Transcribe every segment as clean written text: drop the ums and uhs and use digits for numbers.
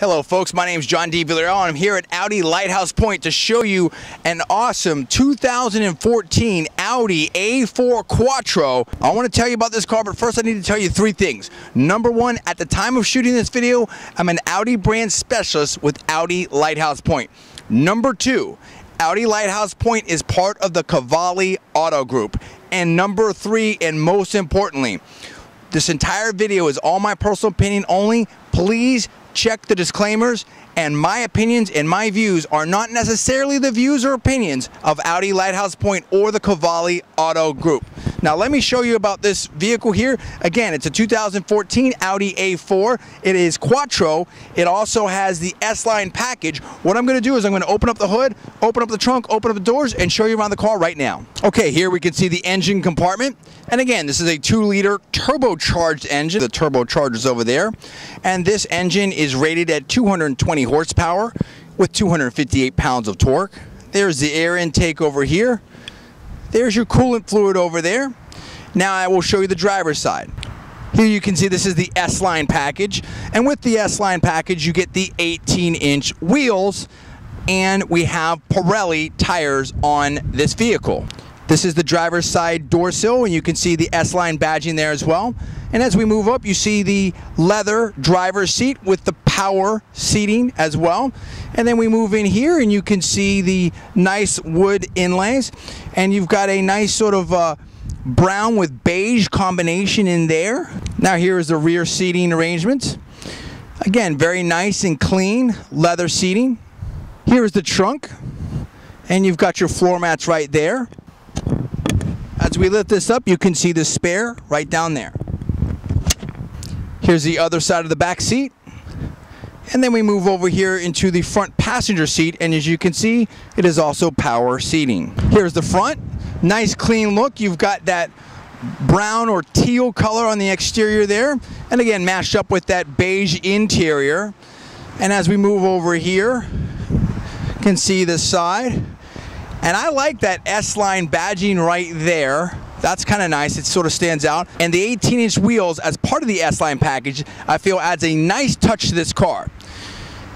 Hello folks, my name is John D.Villarreal and I'm here at Audi Lighthouse Point to show you an awesome 2014 Audi A4 Quattro. I want to tell you about this car, but first I need to tell you three things. Number one, at the time of shooting this video, I'm an Audi brand specialist with Audi Lighthouse Point. Number two, Audi Lighthouse Point is part of the Cavalli Auto Group. And number three, and most importantly, this entire video is all my personal opinion only. Please check the disclaimers, and my opinions and my views are not necessarily the views or opinions of Audi Lighthouse Point or the Cavalli Auto Group. Now let me show you about this vehicle here. Again, it's a 2014 Audi A4. It is Quattro. It also has the S-Line package. What I'm going to do is I'm going to open up the hood, open up the trunk, open up the doors, and show you around the car right now. Okay, here we can see the engine compartment. And again, this is a 2-liter turbocharged engine. The turbocharger's over there. And this engine is rated at 220 horsepower with 258 pounds of torque. There's the air intake over here. There's your coolant fluid over there. Now I will show you the driver's side. Here you can see this is the S-Line package. And with the S-Line package, you get the 18-inch wheels. And we have Pirelli tires on this vehicle. This is the driver's side door sill, and you can see the S-Line badging there as well. And as we move up, you see the leather driver's seat with the power seating as well. And then we move in here, and you can see the nice wood inlays. And you've got a nice sort of brown with beige combination in there. Now here is the rear seating arrangements. Again, very nice and clean leather seating. Here is the trunk, and you've got your floor mats right there. As we lift this up, you can see the spare right down there. Here's the other side of the back seat. And then we move over here into the front passenger seat, and as you can see, it is also power seating. Here's the front. Nice clean look. You've got that brown or teal color on the exterior there. And again, matched up with that beige interior. And as we move over here, you can see the side. And I like that S-Line badging right there. That's kind of nice. It sort of stands out. And the 18-inch wheels as part of the S-Line package, I feel adds a nice touch to this car.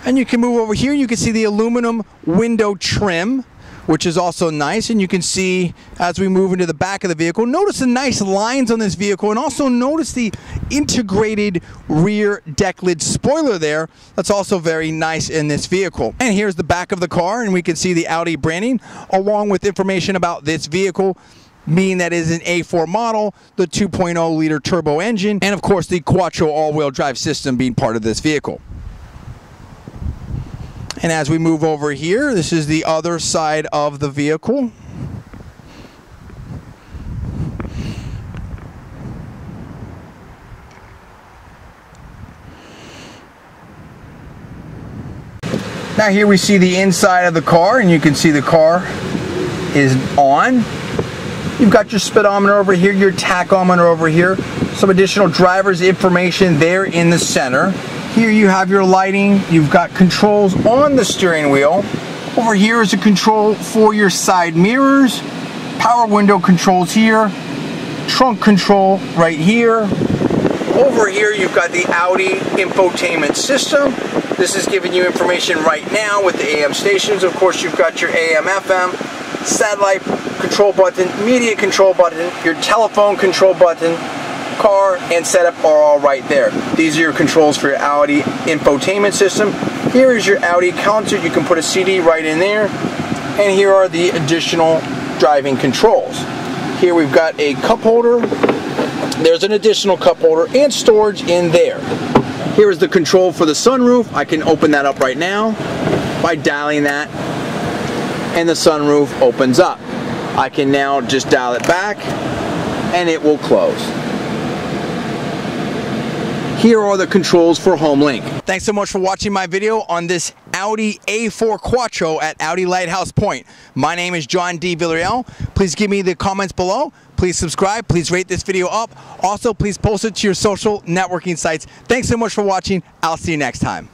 And you can move over here. You can see the aluminum window trim, which is also nice. And you can see as we move into the back of the vehicle, notice the nice lines on this vehicle, and also notice the integrated rear deck lid spoiler there. That's also very nice in this vehicle. And here's the back of the car, and we can see the Audi branding along with information about this vehicle, meaning that is an A4 model, the 2.0 liter turbo engine, and of course the Quattro all-wheel drive system being part of this vehicle. And as we move over here, this is the other side of the vehicle. Now here we see the inside of the car, and you can see the car is on. You've got your speedometer over here, your tachometer over here, some additional driver's information there in the center. Here you have your lighting. You've got controls on the steering wheel. Over here is a control for your side mirrors, power window controls here, trunk control right here. Over here you've got the Audi Infotainment system. This is giving you information right now with the AM stations. Of course, you've got your AM, FM, satellite control button, media control button, your telephone control button, car and setup are all right there. These are your controls for your Audi Infotainment system. Here is your Audi counter. You can put a CD right in there. And here are the additional driving controls. Here we've got a cup holder. There's an additional cup holder and storage in there. Here is the control for the sunroof. I can open that up right now by dialing that, and the sunroof opens up. I can now just dial it back and it will close. Here are the controls for Home Link. Thanks so much for watching my video on this Audi A4 Quattro at Audi Lighthouse Point. My name is John D.Villarreal. Please give me the comments below. Please subscribe. Please rate this video up. Also, please post it to your social networking sites. Thanks so much for watching. I'll see you next time.